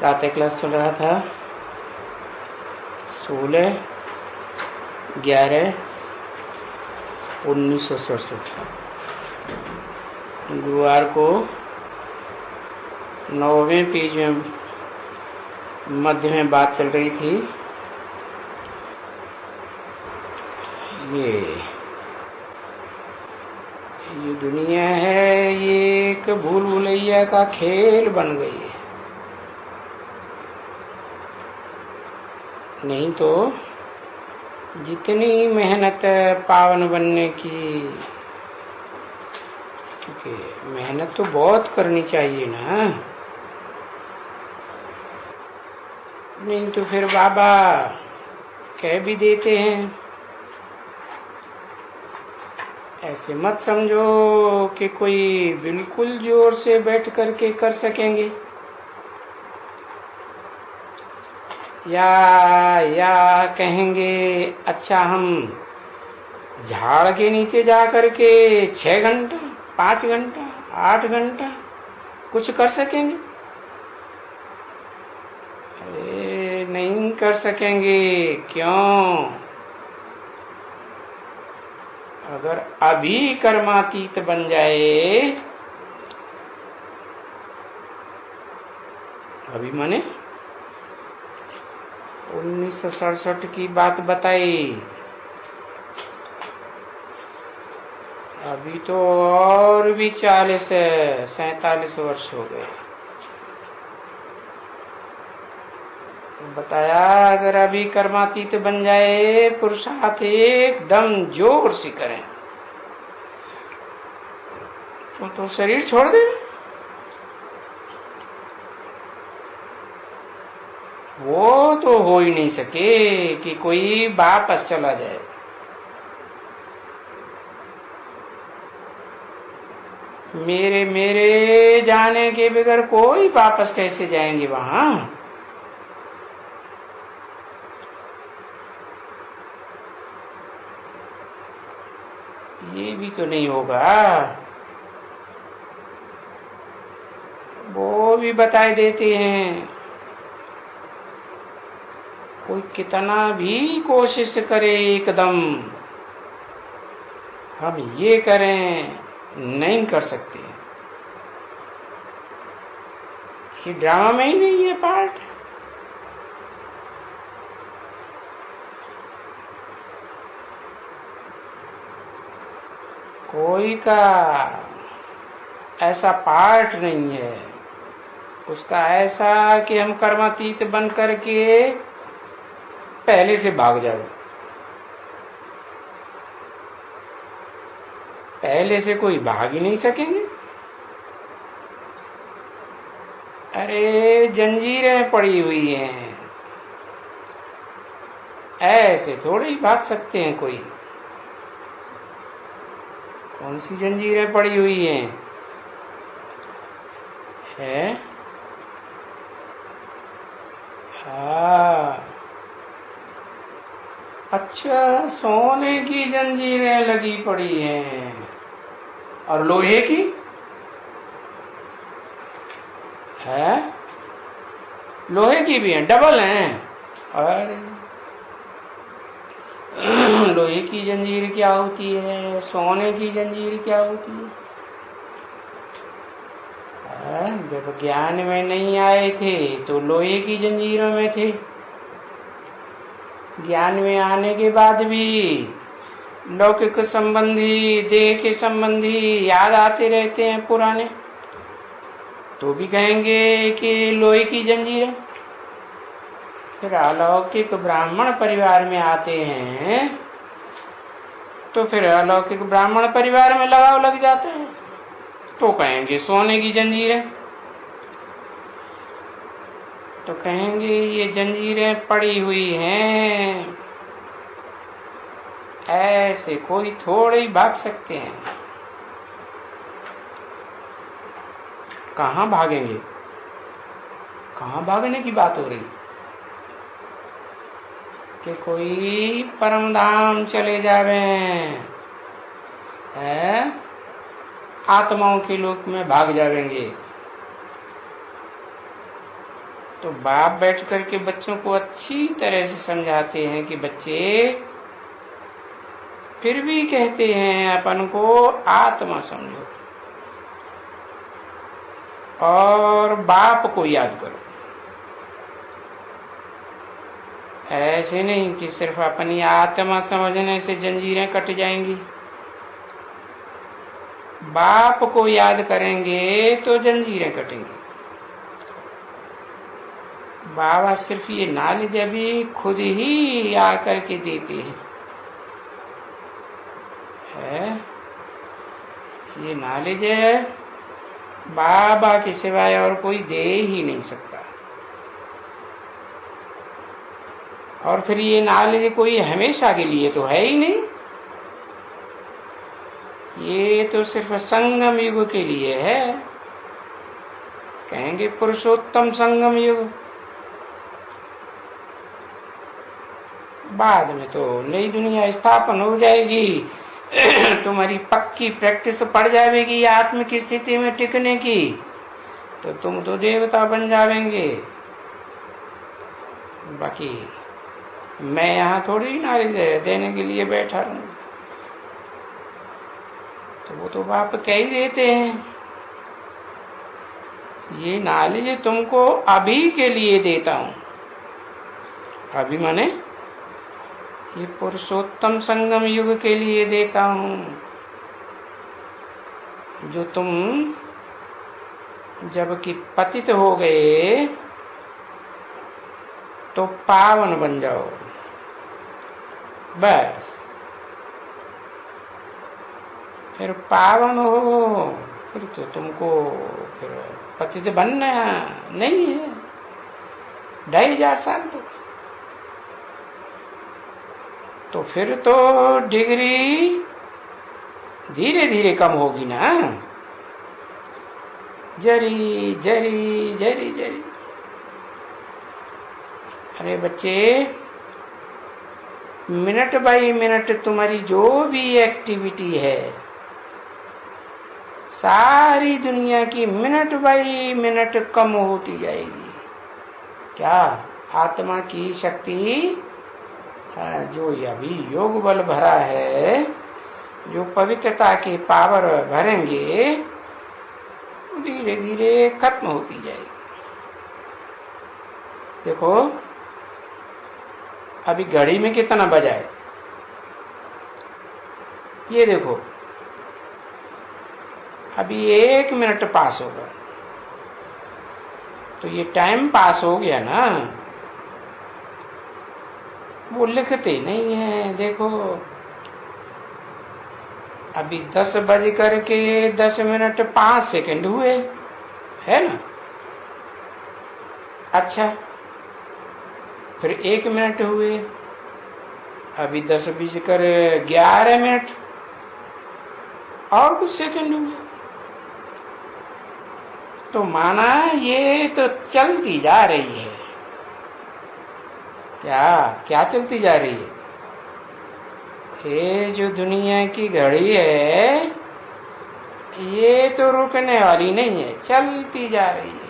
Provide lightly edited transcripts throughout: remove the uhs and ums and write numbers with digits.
प्रातः क्लास चल रहा था 16/11/1967। गुरुवार को 9वें पेज में मध्य में बात चल रही थी। ये दुनिया है, ये एक भूल भुलैया का खेल बन गई है। नहीं तो जितनी मेहनत पावन बनने की, क्योंकि मेहनत तो बहुत करनी चाहिए ना, नहीं तो फिर बाबा कह भी देते हैं, ऐसे मत समझो कि कोई बिल्कुल जोर से बैठ करके कर सकेंगे, या कहेंगे अच्छा हम झाड़ के नीचे जा करके 6 घंटा 5 घंटा 8 घंटा कुछ कर सकेंगे। अरे नहीं कर सकेंगे। क्यों? अगर अभी कर्मातीत बन जाए, अभी माने 1967 की बात बताई, अभी तो और भी 47 वर्ष हो गए। बताया अगर अभी कर्मातीत बन जाए, पुरुषार्थ एकदम जोर से करें तो शरीर छोड़ दे। वो तो हो ही नहीं सके कि कोई वापस चला जाए। मेरे जाने के बगैर कोई वापस कैसे जाएंगे वहां? ये भी तो नहीं होगा। वो भी बताए देते हैं, कोई कितना भी कोशिश करे एकदम हम ये करें, नहीं कर सकते। ये ड्रामा में ही नहीं है पार्ट। कोई का ऐसा पार्ट नहीं है उसका ऐसा कि हम कर्मातीत बन करके पहले से भाग जाओ। पहले से कोई भाग ही नहीं सकेंगे। अरे जंजीरें पड़ी हुई हैं, ऐसे थोड़े ही भाग सकते हैं कोई। कौन सी जंजीरें पड़ी हुई हैं? है? हाँ, अच्छा, सोने की जंजीरें लगी पड़ी हैं और लोहे की है, लोहे की भी हैं, डबल हैं। अरे लोहे की जंजीर क्या होती है, सोने की जंजीर क्या होती है? जब ज्ञान में नहीं आए थे तो लोहे की जंजीरों में थे। ज्ञान में आने के बाद भी लौकिक संबंधी, देह के संबंधी याद आते रहते हैं पुराने, तो भी कहेंगे कि लोहे की जंजीर है। फिर अलौकिक ब्राह्मण परिवार में आते हैं तो फिर अलौकिक ब्राह्मण परिवार में लगाव लग जाता है, तो कहेंगे सोने की जंजीर है। तो कहेंगे ये जंजीरें पड़ी हुई हैं, ऐसे कोई थोड़े ही भाग सकते हैं। कहाँ भागेंगे? कहाँ भागने की बात हो रही कि कोई परम धाम चले जावे, है आत्माओं के लोक में भाग जावेंगे। तो बाप बैठ करके बच्चों को अच्छी तरह से समझाते हैं कि बच्चे, फिर भी कहते हैं अपन को आत्मा समझो और बाप को याद करो। ऐसे नहीं कि सिर्फ अपनी आत्मा समझने से जंजीरें कट जाएंगी। बाप को याद करेंगे तो जंजीरें कटेंगी। बाबा सिर्फ ये नॉलेज अभी खुद ही आकर के देते हैं, ये नॉलेज है बाबा के सिवाय और कोई दे ही नहीं सकता। और फिर ये नॉलेज कोई हमेशा के लिए तो है ही नहीं, ये तो सिर्फ संगम युग के लिए है। कहेंगे पुरुषोत्तम संगम युग, बाद में तो नई दुनिया स्थापन हो जाएगी। तुम्हारी पक्की प्रैक्टिस पड़ जाएगी आत्म की स्थिति में टिकने की, तो तुम तो देवता बन जाएंगे। बाकी मैं यहाँ थोड़ी नॉलेज देने के लिए बैठा रहूं, तो वो तो बाप कह ही देते हैं ये नॉलेज तुमको अभी के लिए देता हूं। अभी माने ये पुरुषोत्तम संगम युग के लिए देता हूं, जो तुम जबकि पतित हो गए तो पावन बन जाओ। बस फिर पावन हो, फिर तो तुमको फिर पतित बनना नहीं है 2500 साल तो फिर तो डिग्री धीरे धीरे कम होगी ना, जरी जरी जरी जरी। अरे बच्चे, मिनट बाई मिनट तुम्हारी जो भी एक्टिविटी है, सारी दुनिया की मिनट बाई मिनट कम होती जाएगी। क्या? आत्मा की शक्ति जो अभी योग बल भरा है, जो पवित्रता के पावर भरेंगे, धीरे धीरे खत्म होती जाएगी। देखो अभी घड़ी में कितना बजा है, ये देखो अभी 1 मिनट पास होगा, तो ये टाइम पास हो गया ना। वो लिखते नहीं है। देखो अभी 10 बज करके 10 मिनट 5 सेकंड हुए, है ना। अच्छा, फिर 1 मिनट हुए, अभी 10 बजकर 11 मिनट और कुछ सेकंड हुए। तो माना ये तो चलती जा रही है। क्या क्या चलती जा रही है? ये जो दुनिया की घड़ी है, ये तो रुकने वाली नहीं है, चलती जा रही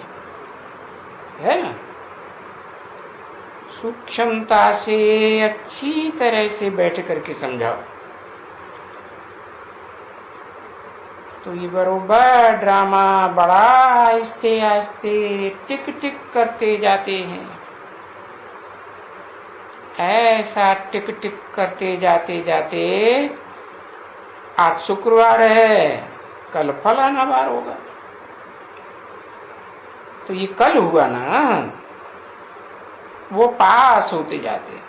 है ना। सूक्ष्मता से अच्छी तरह से बैठ करके समझाओ तो ये बरोबर ड्रामा बड़ा आहिस्ते आहिस्ते टिक टिक करते जाते हैं। ऐसा टिक टिक करते जाते जाते आज शुक्रवार है, कल फलाना बार होगा। तो ये कल हुआ ना, वो पास होते जाते।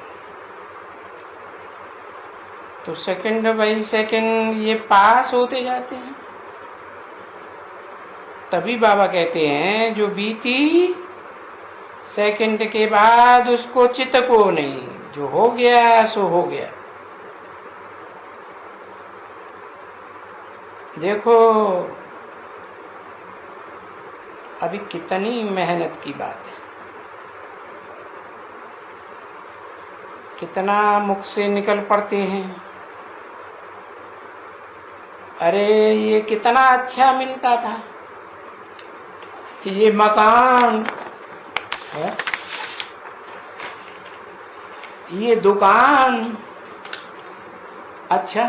तो सेकंड बाई सेकंड ये पास होते जाते हैं। तभी बाबा कहते हैं जो बीती सेकंड के बाद उसको चित्त को नहीं, जो हो गया सो हो गया। देखो अभी कितनी मेहनत की बात है, कितना मुख से निकल पड़ते हैं। अरे ये कितना अच्छा मिलता था कि ये मकान है? ये दुकान, अच्छा,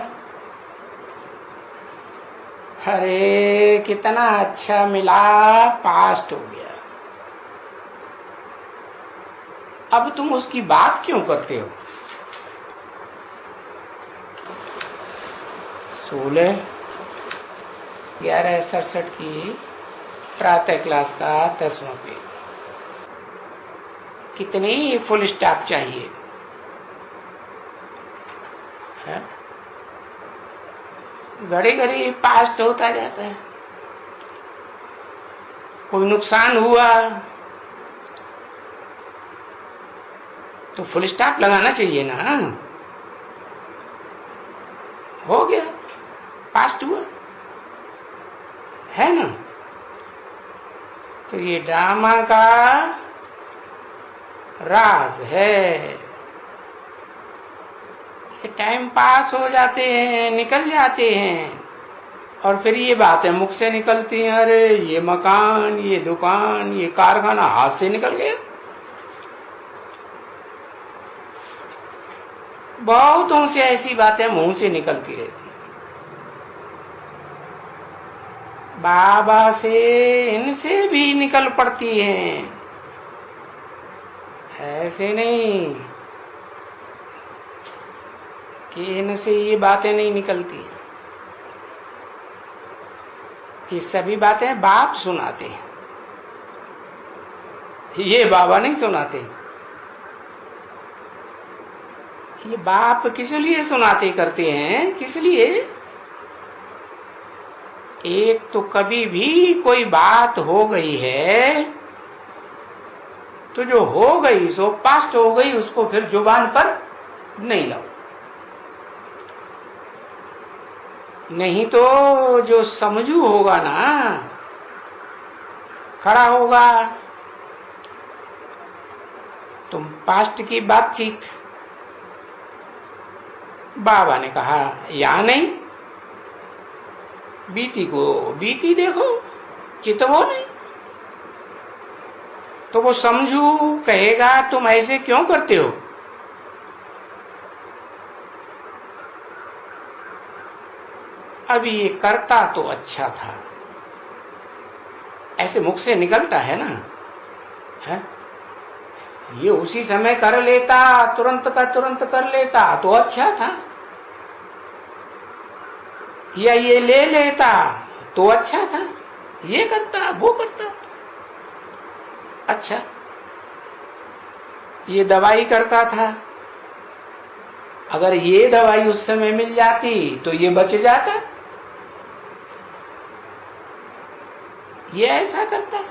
अरे कितना अच्छा मिला, पास्ट हो गया। अब तुम उसकी बात क्यों करते हो? 16/11/67 की प्रातः क्लास का 10वां पेज। कितनी फुल स्टॉप चाहिए है? घड़ी घड़ी पास्ट होता जाता है। कोई नुकसान हुआ तो फुल स्टॉप लगाना चाहिए ना। हो गया, पास्ट हुआ है ना। तो ये ड्रामा का राज है। टाइम पास हो जाते हैं, निकल जाते हैं, और फिर ये बातें मुख से निकलती हैं, अरे ये मकान, ये दुकान, ये कारखाना हाथ से निकल गया। बहुतों से ऐसी बातें मुंह से निकलती रहती हैं। बाबा से, इनसे भी निकल पड़ती हैं, ऐसे नहीं कि इनसे ये बातें नहीं निकलती। ये सभी बातें बाप सुनाते हैं, ये बाबा नहीं सुनाते। ये बाप किस लिए सुनाते करते हैं? किस लिए? एक तो कभी भी कोई बात हो गई है तो जो हो गई सो पास्ट हो गई, उसको फिर जुबान पर नहीं लाओ। नहीं तो जो समझू होगा ना, खड़ा होगा, तुम पास्ट की बातचीत, बाबा ने कहा या नहीं, बीती को बीती देखो, चितवो नहीं। तो वो समझू कहेगा तुम ऐसे क्यों करते हो? अभी ये करता तो अच्छा था, ऐसे मुख से निकलता है ना, है? ये उसी समय कर लेता, तुरंत का तुरंत कर लेता तो अच्छा था, या ये ले लेता तो अच्छा था, ये करता वो करता अच्छा। ये दवाई करता था, अगर ये दवाई उस समय मिल जाती तो ये बच जाता, ये ऐसा करता,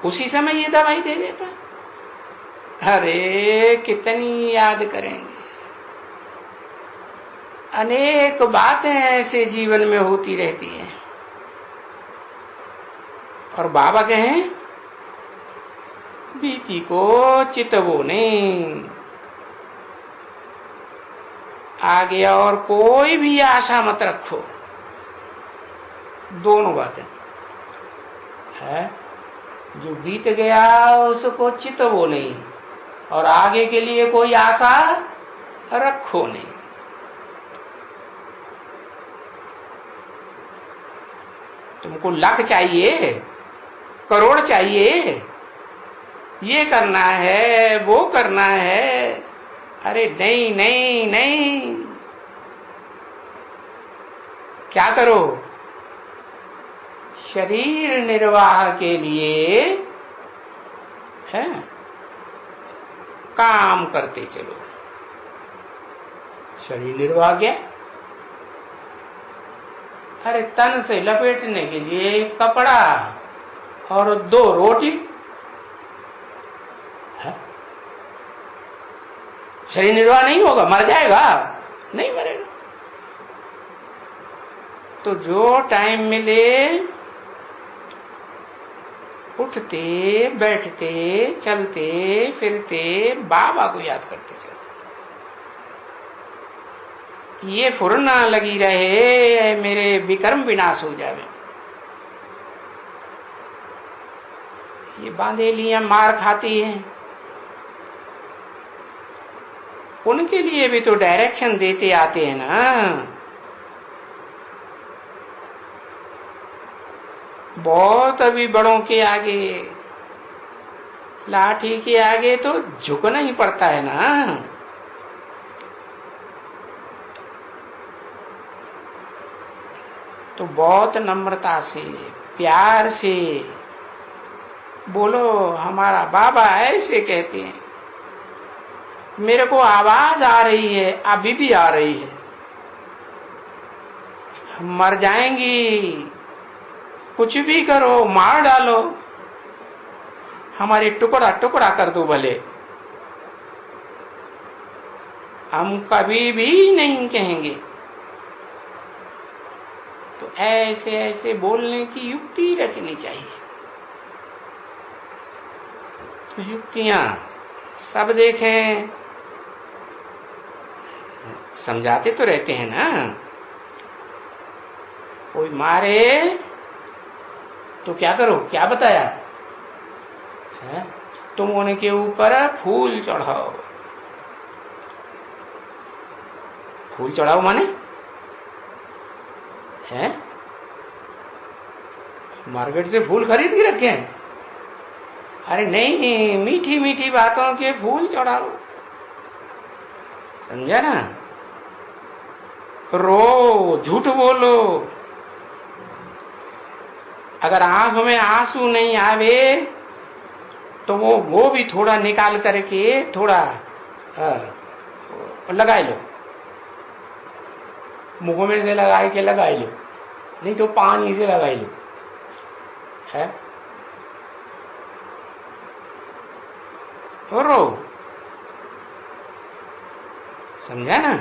उसी समय ये दवाई दे देता। अरे कितनी याद करेंगे, अनेक बातें ऐसे जीवन में होती रहती हैं। और बाबा कहें बीती को चितवो नहीं, आगे और कोई भी आशा मत रखो। दोनों बातें है, जो बीत गया उसको चितवो नहीं, और आगे के लिए कोई आशा रखो नहीं। तुमको लाख चाहिए, करोड़ चाहिए, ये करना है वो करना है, अरे नहीं नहीं नहीं, क्या करो? शरीर निर्वाह के लिए है, काम करते चलो। शरीर निर्वाह क्या? अरे तन से लपेटने के लिए एक कपड़ा और 2 रोटी है? शरीर निर्वाह नहीं होगा, मर जाएगा? नहीं मरेगा। तो जो टाइम मिले उठते बैठते चलते फिरते बाबा को याद करते चलो। ये फुरना लगी रहे मेरे विकर्म विनाश हो जावे, ये बांधेलियां मार खाती हैं, उनके लिए भी तो डायरेक्शन देते आते हैं ना। बहुत अभी बड़ों के आगे, लाठी के आगे तो झुकना ही पड़ता है ना। तो बहुत नम्रता से, प्यार से बोलो, हमारा बाबा ऐसे कहते हैं, मेरे को आवाज आ रही है, अभी भी आ रही है, हम मर जाएंगी, कुछ भी करो, मार डालो, हमारे टुकड़ा टुकड़ा कर दो भले, हम कभी भी नहीं कहेंगे। तो ऐसे ऐसे बोलने की युक्ति रचनी चाहिए। तो युक्तियां सब देखें, समझाते तो रहते हैं ना। कोई मारे तो क्या करो, क्या बताया है, तुम उनके ऊपर फूल चढ़ाओ। फूल चढ़ाओ माने है, मार्केट से फूल खरीद के रखे हैं? अरे नहीं, मीठी मीठी बातों के फूल चढ़ाओ, समझा ना। रो, झूठ बोलो, अगर आंख में आंसू नहीं आवे तो वो भी थोड़ा निकाल करके थोड़ा लगा लो, मुंह में से लगा के लगा लो, नहीं तो पानी से लगा लो, है रो, समझा ना।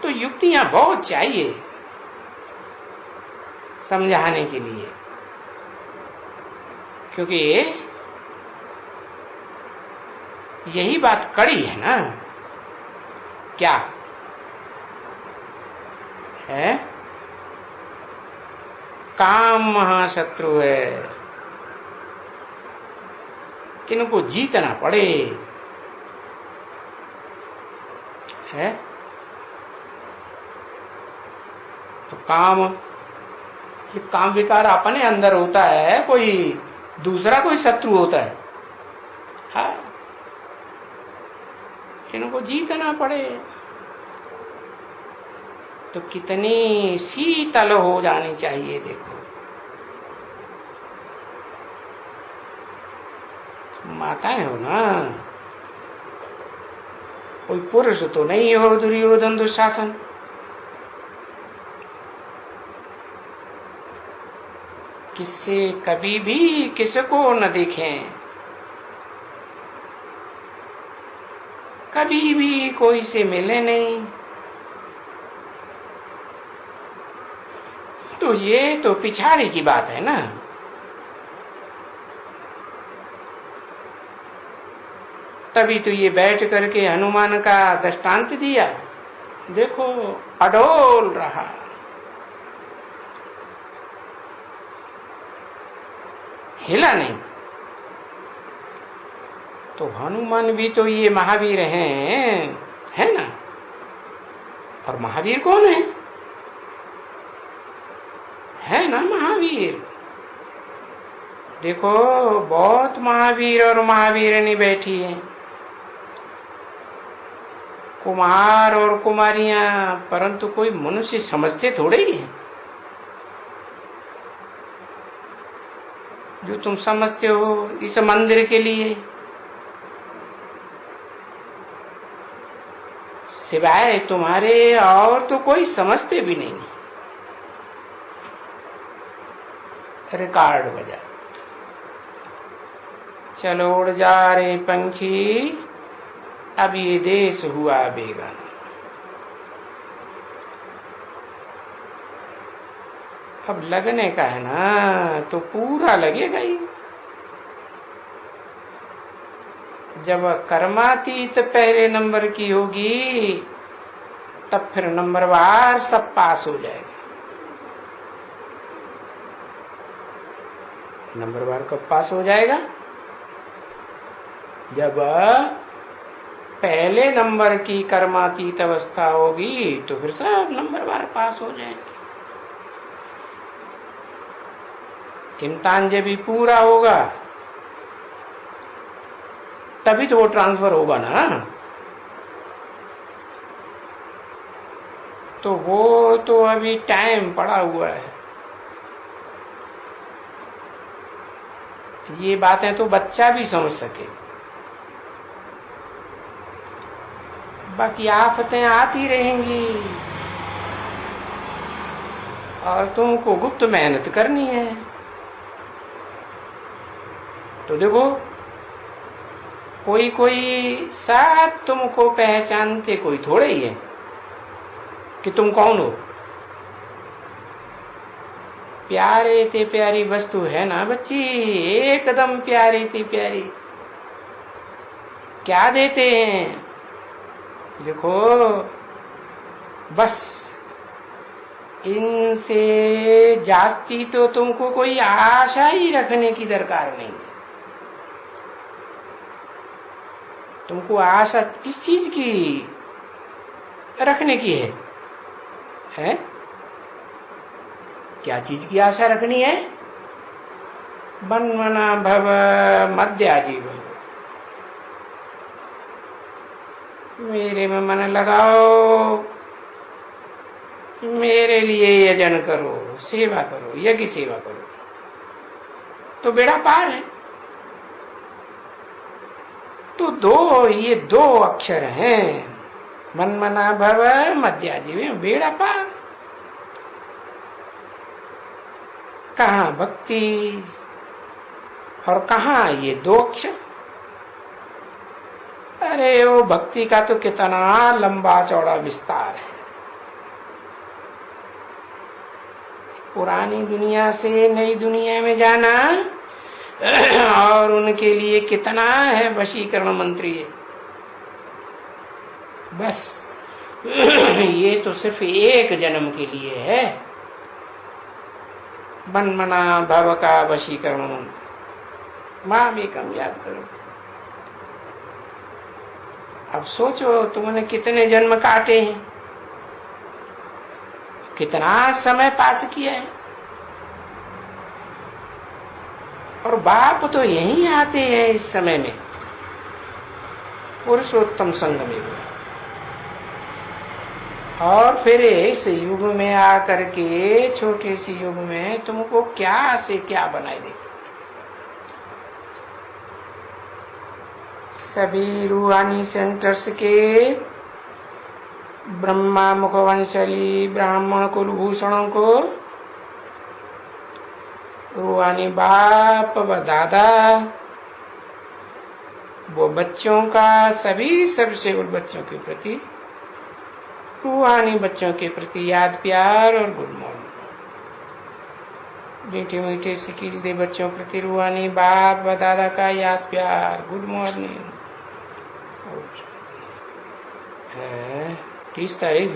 तो युक्तियां बहुत चाहिए समझाने के लिए, क्योंकि यही बात कड़ी है ना। क्या है? काम महाशत्रु है, इनको जीतना पड़े, है तो काम, ये काम विकार अपने अंदर होता है, कोई दूसरा कोई शत्रु होता है? हाँ, इनको जीतना पड़े। तो कितनी शीतल हो जानी चाहिए, देखो माताएं हो ना, कोई पुरुष तो नहीं हो दुर्योधन दुशासन। किससे कभी भी किसको न देखें, कभी भी कोई से मिले नहीं। तो ये तो पिछाड़ी की बात है ना। तभी तो ये बैठ करके हनुमान का दृष्टांत दिया, देखो अडोल रहा, हिला नहीं। तो हनुमान भी तो ये महावीर हैं, है ना। और महावीर कौन है ना महावीर। देखो बहुत महावीर और महावीरनी बैठी है, कुमार और कुमारियां, परंतु कोई मनुष्य समझते थोड़े ही है। जो तुम समझते हो इस मंदिर के लिए, सिवाय तुम्हारे और तो कोई समझते भी नहीं। रिकॉर्ड बजा, चलो उड़ जा रे पंछी, अब ये देश हुआ बेगाना। अब लगने का है ना, तो पूरा लगेगा ही। जब कर्मातीत पहले नंबर की होगी, तब फिर नंबरवार सब पास हो जाएगा। नंबरवार कब पास हो जाएगा? जब पहले नंबर की कर्मातीत अवस्था होगी तो फिर सब नंबरवार पास हो जाएंगे। इम्तिहान जब भी पूरा होगा तभी तो वो ट्रांसफर होगा ना। तो वो तो अभी टाइम पड़ा हुआ है। ये बातें तो बच्चा भी समझ सके। बाकी आफतें आती रहेंगी और तुमको गुप्त मेहनत करनी है। तो देखो, कोई सब तुमको पहचानते कोई थोड़े ही है कि तुम कौन हो। प्यारे ते प्यारी वस्तु है ना बच्ची, एकदम प्यारी ते प्यारी। क्या देते हैं देखो, बस इनसे जास्ती तो तुमको कोई आशा ही रखने की दरकार नहीं है। तुमको आशा किस चीज की रखने की है? हैं? क्या चीज की आशा रखनी है? मन्मना भव मद्याजीव, मेरे में मन लगाओ, मेरे लिए यजन करो, सेवा करो, यज्ञ सेवा करो, तो बेड़ा पार है। तो ये दो अक्षर हैं, मन्मना भव मद्याजीव, बेड़ा पार। कहाँ भक्ति और कहाँ ये दो अक्षर? अरे वो भक्ति का तो कितना लंबा चौड़ा विस्तार है। पुरानी दुनिया से नई दुनिया में जाना और उनके लिए कितना है वशीकरण मंत्री है। बस ये तो सिर्फ एक जन्म के लिए है, मन्मना भव का वशीकरण मंत्र। मां भी कम याद करो। अब सोचो तुमने कितने जन्म काटे हैं, कितना समय पास किया है। और बाप तो यहीं आते हैं इस समय में, पुरुषोत्तम संघ में। और फिर इस युग में आकर के, छोटे सी युग में तुमको क्या से क्या बनाए देते। सभी रूहानी सेंटर्स के ब्रह्मा मुखवंशली ब्राह्मण कुलभूषणों को रूहानी बाप व दादा वो बच्चों का, सभी सर्वसेवक बच्चों के प्रति, रूहानी बच्चों के प्रति याद प्यार और गुड मॉर्निंग। मीठे मीठे सिकिल दे बच्चों प्रति रूहानी बाप व दादा का याद प्यार, गुड मॉर्निंग। 30 तारीख